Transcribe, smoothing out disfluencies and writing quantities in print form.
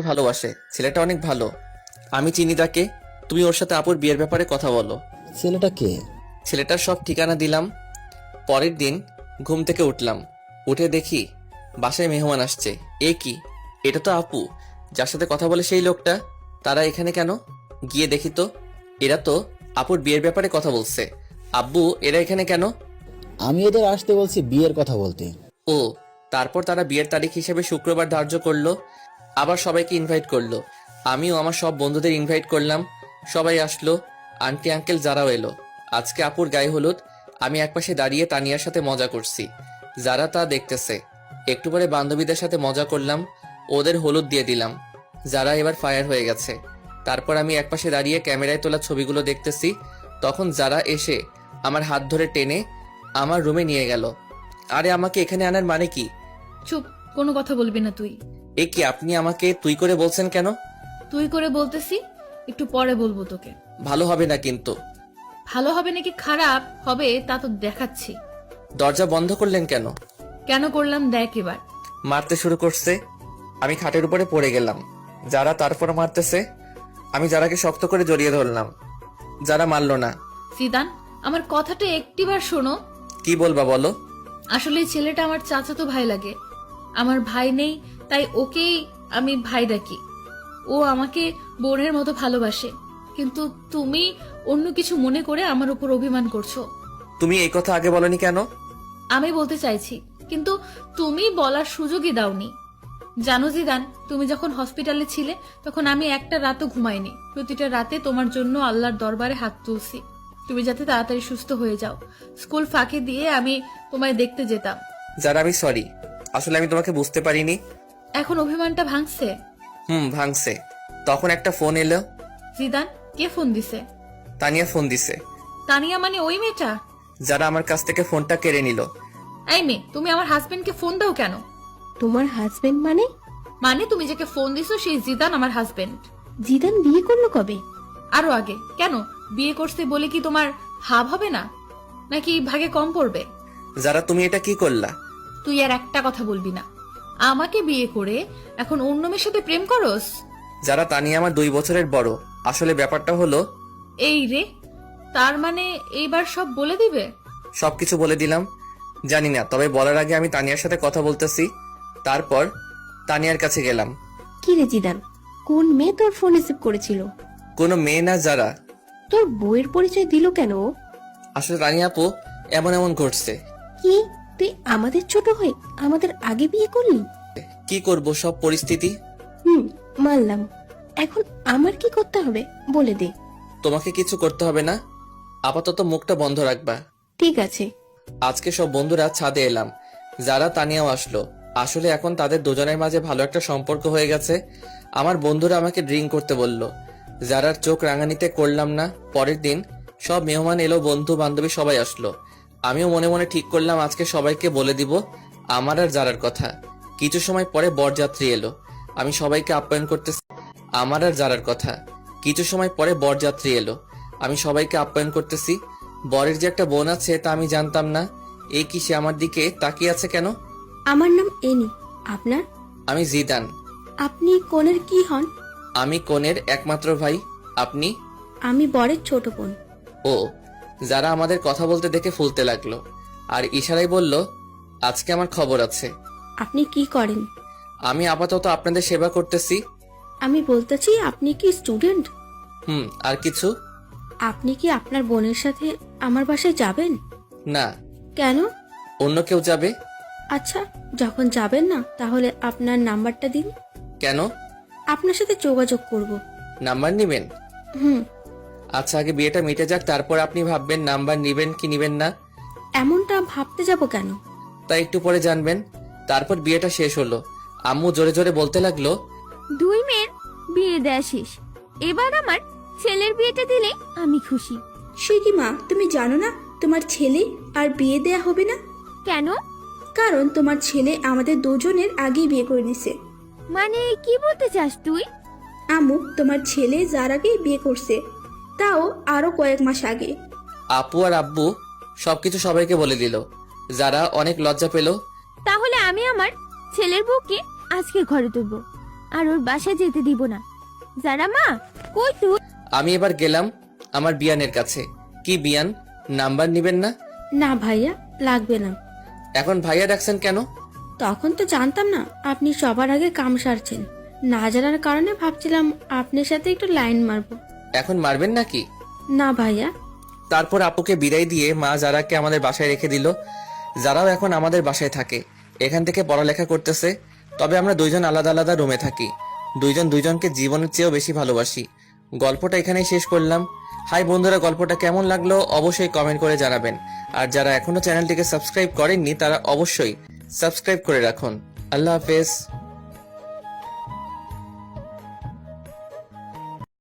ভালোবাসে, ছেলেটা অনেক ভালো। আমি চিনি তাকে। তুমি ওর সাথে আপুর বিয়ের ব্যাপারে কথা বলো। ছেলেটা কে? ছেলেটার সব ঠিকানা দিলাম। পরের দিন ঘুম থেকে উঠলাম, উঠে দেখি বাসায় মেহমান আসছে। এ কি, এটা তো আপু, যার সাথে কথা বলে সেই লোকটা। তারা এখানে কেন? গিয়ে দেখি তো, এরা তো আপুর বিয়ের ব্যাপারে কথা বলছে। আব্বু, এরা এখানে কেন? আমি ওদের আসতে বলছি বিয়ের কথা বলতে। ও, তারপর তারা বিয়ের তারিখ হিসেবে শুক্রবার ধার্য করলো। আবার সবাইকে ইনভাইট করলো। আমিও আমার সব বন্ধুদের ইনভাইট করলাম। সবাই আসলো। আন্টি আঙ্কেল যারাও এলো। আজকে আপুর গায়ে হলুদ। আমি একপাশে দাঁড়িয়ে তানিয়ার সাথে মজা করছি, যারা তা দেখতেছে। একটু পরে বান্ধবীদের সাথে মজা করলাম, ওদের হলুদ দিয়ে দিলাম। যারা এবার ফায়ার হয়ে গেছে। তারপর আমি একপাশে দাঁড়িয়ে ক্যামেরায় তোলা ছবিগুলো দেখতেছি। তখন যারা এসে আমার হাত ধরে টেনে আমার রুমে নিয়ে গেল। আরে, আমাকে এখানে আনার মানে কি? চুপ, কোনো কথা বলবি না তুই। এ কি, আপনি আমাকে তুই করে বলছেন কেন? তুই করে বলতেছি, একটু পরে বলবো তোকে। ভালো হবে না কিন্তু। ভালো হবে নাকি খারাপ হবে তা তো দেখাচ্ছি। দরজা বন্ধ করলেন কেন? কেন করলাম দেখ এবার। মারতে শুরু করছে। আমি খাটের উপরে পড়ে গেলাম। যারা তারপর মারতেছে। আমি যারাকে শক্ত করে জড়িয়ে ধরলাম। যারা মারলো না। সিদান, আমার কথাটা একটিবার শোনো। কি বলবা বলো? আসলে এই ছেলেটা আমার চাচাতো ভাই লাগে। আমার ভাই নেই, তাই ওকেই আমি ভাই ডাকি। ও আমাকে বোনের মতো ভালোবাসে, কিন্তু তুমি অন্য কিছু মনে করে আমার উপর অভিমান করছো। তুমি এই কথা আগে বলনি কেন? আমি বলতে চাইছি, কিন্তু তুমি বলার সুযোগই দাওনি। জানো জিদান, তুমি যখন হসপিটালে ছিলে তখন আমি একটা রাতও ঘুমাইনি। প্রতিটা রাতে তোমার জন্য আল্লাহর দরবারে হাত তুলছি, তুমি যাতে তাড়াতাড়ি সুস্থ হয়ে যাও। স্কুল ফাঁকি দিয়ে আমি তোমায় দেখতে যেতাম। যারা, আমি সরি। আসলে আমি তোমাকে বুঝতে পারিনি। এখন অভিমানটা ভাঙছে? ভাঙছে। তখন একটা ফোন এলো। জিদান, কে ফোন দিছে? তানিয়া ফোন দিছে। তানিয়া মানে ওই মেয়েটা? যারা আমার কাছ থেকে ফোনটা কেড়ে নিল। এই মেয়ে, তুমি আমার হাজবেন্ডকে ফোন দাও কেন? তোমার হাজবেন্ড মানে? মানে তুমি যাকে ফোন দিছো সেই জিদান আমার হাজবেন্ড। জিদান বিয়ে করলো কবে? আরো আগে। কেন, বিয়ে করছে বলে কি তোমার ভাব হবে না, নাকি ভাগে কম পড়বে? যারা, তুমি এটা কি করলা? তুই আর একটা কথা বলবি না। আমাকে বিয়ে করে এখন অন্য মেয়ের সাথে প্রেম করস? যারা, তানিয়া আমার 2 বছরের বড়। আসলে ব্যাপারটা হলো। এই রে, তার মানে এইবার সব বলে দিবে? সবকিছু বলে দিলাম। জানি না, তবে বলার আগে আমি তানিয়ার সাথে কথা বলতেছি। তারপর তানিয়ার কাছে গেলাম। কি রে জিদান, কোন মেয়ে তোর ফোন রিসিভ করেছিল? কোনো মেয়ে না, যারা। তোর বউয়ের পরিচয় দিল কেন ও? আসলে তানিয়া আপু, এমন এমন ঘটছে। কি, তুই আমাদের ছোট হয়ে আমাদের আগে বিয়ে করলি? কি করব, সব পরিস্থিতি। মানলাম। এখন আমার কি করতে হবে বলে দে। তোমাকে কিছু করতে হবে না। আপাতত মুখটা বন্ধ রাখবা। ঠিক আছে। আজকে সব বন্ধুরা ছাদে এলাম। যারা, তানিয়াও আসলো। আসলে এখন তাদের দুজনের মাঝে ভালো একটা সম্পর্ক হয়ে গেছে। আমার বন্ধুরা আমাকে ড্রিঙ্ক করতে বলল। যারার চোখ রাঙানিতে করলাম না। পরের দিন সব মেহমান এলো, বন্ধু বান্ধবী সবাই আসলো। আমিও মনে মনে ঠিক করলাম আজকে সবাইকে বলে দিব আমার আর যারার কথা। কিছু সময় পরে বরযাত্রী এলো। আমি সবাইকে আপ্যায়ন করতেছি আমার আর যারার কথা। কিছু সময় পরে বরযাত্রী এলো। আমি সবাইকে আপ্যায়ন করতেছি। বরের যে একটা বোন আছে তা আমি জানতাম না। এই কি, সে আমার দিকে তাকিয়ে আছে কেন? আমার নাম এনি। আপনার? আমি জিদান। আপনি কনের কি হন? আমি কনের একমাত্র ভাই। আপনি? আমি বরের ছোট বোন। ও। যারা আমাদের কথা বলতে দেখে ফুলতে লাগলো আর ইশারায় বলল, আজকে আমার খবর আছে। আপনি কি করেন? আমি আপাতত আপনাদের সেবা করতেছি। আমি বলতেছি, আপনি কি স্টুডেন্ট? আর কিছু? আপনি কি আপনার বোনের সাথে আমার বাসায় যাবেন? না। কেন? অন্য কেউ যাবে। আচ্ছা, যখন যাবেন না তাহলে আপনার নাম্বারটা দিন। কেন? আপনার সাথে যোগাযোগ করব। নাম্বার নিবেন? হুম। আচ্ছা, আগে বিয়েটা মিটে যাক, তারপর আপনি ভাববেন নাম্বার নিবেন কি নিবেন না। এমনটা ভাবতে যাব কেন? তাই একটু পরে জানবেন। তারপর বিয়েটা শেষ হলো। আম্মু জোরে জোরে বলতে লাগলো, 2 মেয়ের বিয়ে দেয়া শেষ, এবার আমার ছেলের বিয়েটা দিলে আমি খুশি। সে কি মা, তুমি জানো না তোমার ছেলে আর বিয়ে দেয়া হবে না? কেন? কারণ তোমার ছেলে আমাদের দুজনের আগেই বিয়ে করে নিছে। মানে কি বলতে চাস তুই? আম্মু, তোমার ছেলে যার আগে বিয়ে করছে, তাও আরো কয়েক মাস আগে। আপু আর আব্বু সবকিছু সবাইকে বলে দিল। যারা অনেক লজ্জা পেল। তাহলে আমি আমার ছেলের বউকে আজকে ঘরে তুলবো। আর ওর বাসায় যেতে দিব না। যারা মা, কই তুই? আমি এবার গেলাম আমার বিয়ানের কাছে। কি বিয়ান, নাম্বার নিবেন না? না ভাইয়া, লাগবে না। এখন ভাইয়া ডাকছেন কেন? তখন তো জানতাম না আপনি সবার আগে কাম সারছেন। না জানার কারণে ভাবছিলাম আপনার সাথে একটু লাইন মারবো। এখন মারবেন নাকি? না ভাইয়া। তারপর আপুকে বিদায় দিয়ে মা যারাকে আমাদের বাসায় রেখে দিল। যারাও এখন আমাদের বাসায় থাকে, এখান থেকে পড়ালেখা করতেছে। তবে আমরা দুইজন আলাদা আলাদা রুমে থাকি। দুইজন দুইজনকে জীবনের চেয়েও বেশি ভালোবাসি। গল্পটা এখানেই শেষ করলাম। হাই বন্ধুরা, গল্পটা কেমন লাগলো অবশ্যই কমেন্ট করে জানাবেন। আর যারা এখনো চ্যানেলটিকে সাবস্ক্রাইব করেননি তারা অবশ্যই সাবস্ক্রাইব করে রাখুন। আল্লাহ হাফেজ।